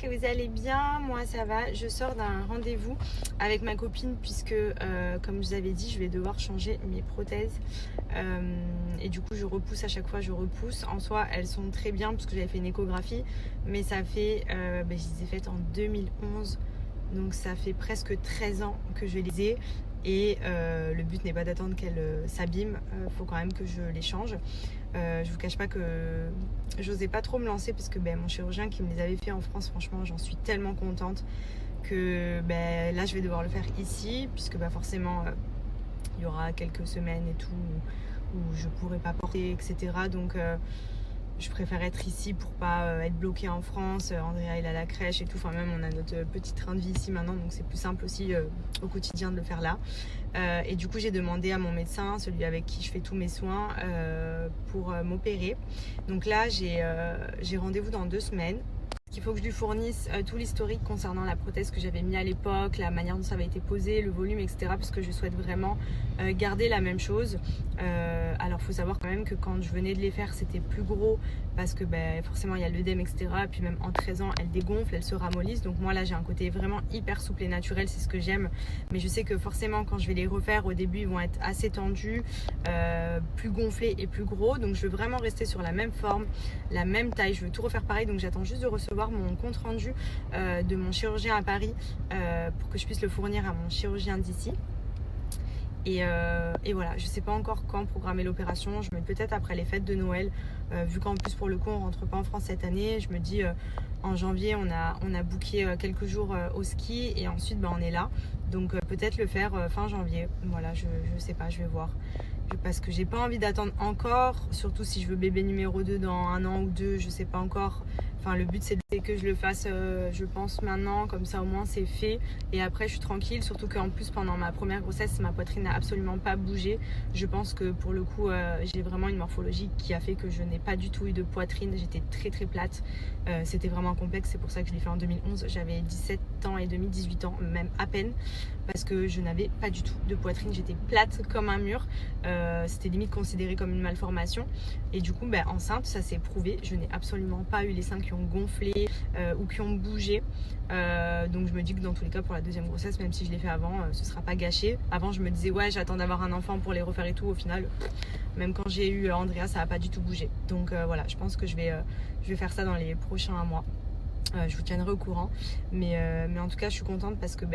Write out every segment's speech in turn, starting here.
que vous allez bien. Moi ça va, je sors d'un rendez-vous avec ma copine puisque comme je vous avais dit, je vais devoir changer mes prothèses et du coup je repousse à chaque fois, je repousse. En soi elles sont très bien parce que j'avais fait une échographie, mais ça fait, je les ai faites en 2011, donc ça fait presque 13 ans que je les ai. Et le but n'est pas d'attendre qu'elles s'abîment, faut quand même que je les change. Je vous cache pas que j'osais pas trop me lancer parce que mon chirurgien qui me les avait fait en France, franchement j'en suis tellement contente que là je vais devoir le faire ici puisque forcément il y aura quelques semaines et tout où je pourrai pas porter, etc. Donc je préfère être ici pour pas être bloquée en France. Andrea il a la crèche et tout, enfin même on a notre petit train de vie ici maintenant, donc c'est plus simple aussi au quotidien de le faire là. Et du coup j'ai demandé à mon médecin, celui avec qui je fais tous mes soins, pour m'opérer. Donc là j'ai rendez-vous dans 2 semaines. Il faut que je lui fournisse tout l'historique concernant la prothèse que j'avais mis à l'époque, la manière dont ça avait été posé, le volume, etc. Parce que je souhaite vraiment garder la même chose. Alors il faut savoir quand même que quand je venais de les faire, c'était plus gros parce que forcément il y a l'œdème, etc. Et puis même en 13 ans, elles dégonflent, elles se ramollissent. Donc moi là j'ai un côté vraiment hyper souple et naturel, c'est ce que j'aime. Mais je sais que forcément quand je vais les refaire, au début ils vont être assez tendus, plus gonflés et plus gros. Donc je veux vraiment rester sur la même forme, la même taille. Je veux tout refaire pareil. Donc j'attends juste de recevoir mon compte rendu de mon chirurgien à Paris pour que je puisse le fournir à mon chirurgien d'ici. Et voilà, je sais pas encore quand programmer l'opération. Je me dis peut-être après les fêtes de Noël, vu qu'en plus pour le coup on rentre pas en France cette année. Je me dis en janvier on a booké quelques jours au ski et ensuite on est là. Donc peut-être le faire fin janvier. Voilà, je sais pas, je vais voir. Parce que j'ai pas envie d'attendre encore, surtout si je veux bébé numéro 2 dans 1 an ou 2, je sais pas encore. Enfin, le but c'est que je le fasse, je pense maintenant, comme ça au moins c'est fait. Et après je suis tranquille, surtout qu'en plus pendant ma première grossesse, ma poitrine n'a absolument pas bougé. Je pense que pour le coup, j'ai vraiment une morphologie qui a fait que je n'ai pas du tout eu de poitrine. J'étais très très plate. C'était vraiment complexe, c'est pour ça que je l'ai fait en 2011. J'avais 17 ans et demi, 18 ans, même à peine. Parce que je n'avais pas du tout de poitrine, j'étais plate comme un mur. C'était limite considéré comme une malformation. Et du coup, enceinte, ça s'est prouvé. Je n'ai absolument pas eu les seins qui ont gonflé ou qui ont bougé. Donc je me dis que dans tous les cas, pour la deuxième grossesse, même si je l'ai fait avant, ce sera pas gâché. Avant, je me disais, ouais, j'attends d'avoir un enfant pour les refaire et tout. Au final, même quand j'ai eu Andrea, ça n'a pas du tout bougé. Donc voilà, je pense que je vais faire ça dans les prochains mois. Je vous tiendrai au courant, mais en tout cas je suis contente parce que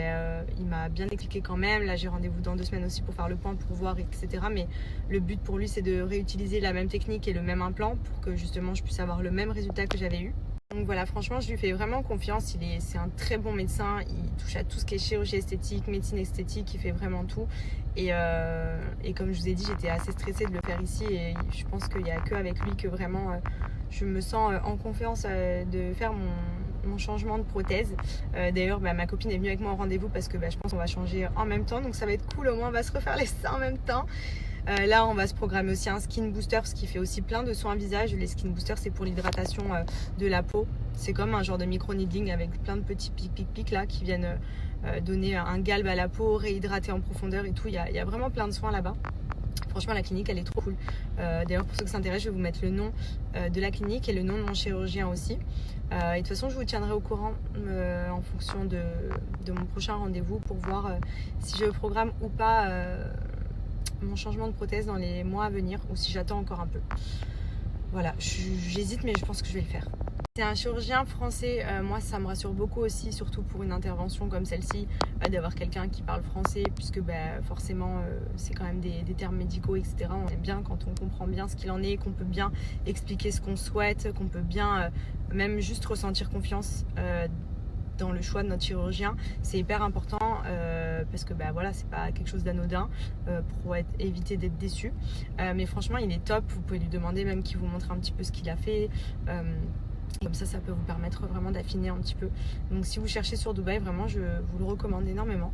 il m'a bien expliqué quand même. Là j'ai rendez-vous dans 2 semaines aussi pour faire le point, pour voir, etc. Mais le but pour lui c'est de réutiliser la même technique et le même implant pour que justement je puisse avoir le même résultat que j'avais eu. Donc voilà, franchement je lui fais vraiment confiance. C'est un très bon médecin, il touche à tout ce qui est chirurgie esthétique, médecine esthétique, il fait vraiment tout. Et comme je vous ai dit, j'étais assez stressée de le faire ici et je pense qu'il n'y a qu'avec lui que vraiment je me sens en confiance de faire mon changement de prothèse. D'ailleurs ma copine est venue avec moi au rendez-vous parce que je pense qu'on va changer en même temps, donc ça va être cool, au moins on va se refaire les seins en même temps. Là on va se programmer aussi un skin booster parce qu'il fait aussi plein de soins visage. Les skin boosters c'est pour l'hydratation de la peau, c'est comme un genre de micro needling avec plein de petits pics là qui viennent donner un galbe à la peau, réhydrater en profondeur et tout. Il y a vraiment plein de soins là-bas. Franchement la clinique elle est trop cool. D'ailleurs pour ceux qui s'intéressent, je vais vous mettre le nom de la clinique et le nom de mon chirurgien aussi. Et de toute façon je vous tiendrai au courant en fonction de mon prochain rendez-vous pour voir si je programme ou pas mon changement de prothèse dans les mois à venir ou si j'attends encore un peu. Voilà, j'hésite mais je pense que je vais le faire. C'est un chirurgien français, moi ça me rassure beaucoup aussi, surtout pour une intervention comme celle-ci, d'avoir quelqu'un qui parle français, puisque forcément c'est quand même des termes médicaux, etc. On aime bien quand on comprend bien ce qu'il en est, qu'on peut bien expliquer ce qu'on souhaite, qu'on peut bien même juste ressentir confiance dans le choix de notre chirurgien. C'est hyper important parce que voilà, c'est pas quelque chose d'anodin pour éviter d'être déçu. Mais franchement il est top, vous pouvez lui demander même qu'il vous montre un petit peu ce qu'il a fait. Comme ça peut vous permettre vraiment d'affiner un petit peu. Donc si vous cherchez sur Dubaï, vraiment je vous le recommande énormément.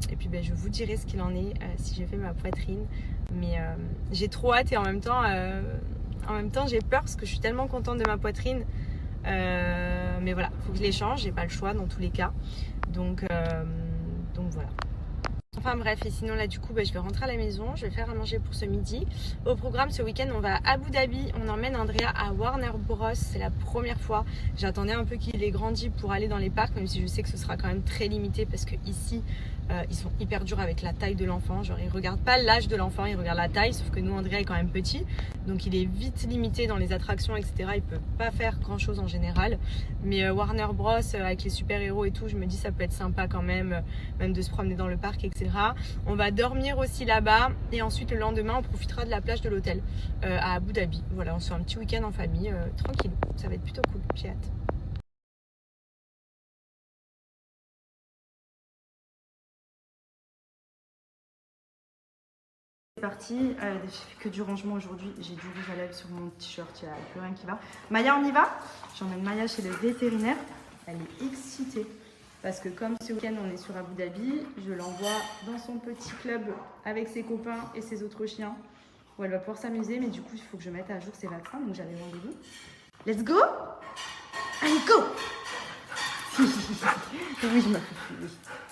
Et puis je vous dirai ce qu'il en est si j'ai fait ma poitrine. Mais j'ai trop hâte et en même temps j'ai peur parce que je suis tellement contente de ma poitrine. Mais voilà, faut que je les change, j'ai pas le choix dans tous les cas. Donc voilà. Enfin bref, et sinon là du coup je vais rentrer à la maison, je vais faire à manger pour ce midi. Au programme ce week-end on va à Abu Dhabi, on emmène Andrea à Warner Bros, c'est la première fois. J'attendais un peu qu'il ait grandi pour aller dans les parcs, même si je sais que ce sera quand même très limité parce que ici ils sont hyper durs avec la taille de l'enfant. Genre ils regardent pas l'âge de l'enfant, ils regardent la taille, sauf que nous Andrea est quand même petit, donc il est vite limité dans les attractions, etc. Il peut pas faire grand chose en général, mais Warner Bros avec les super héros et tout, je me dis ça peut être sympa quand même de se promener dans le parc, etc. On va dormir aussi là-bas et ensuite le lendemain on profitera de la plage de l'hôtel à Abu Dhabi. Voilà, on se fait un petit week-end en famille tranquille, ça va être plutôt cool, j'ai hâte. C'est parti, j'ai fait que du rangement aujourd'hui, j'ai du rouge à lèvres sur mon t-shirt, il n'y a plus rien qui va. Maya, on y va? J'emmène Maya chez le vétérinaire, elle est excitée. Parce que comme ce week-end on est sur Abu Dhabi, je l'envoie dans son petit club avec ses copains et ses autres chiens, où elle va pouvoir s'amuser, mais du coup il faut que je mette à jour ses vaccins, donc j'avais rendez-vous. Let's go! Allez, go! Oui, je me fais.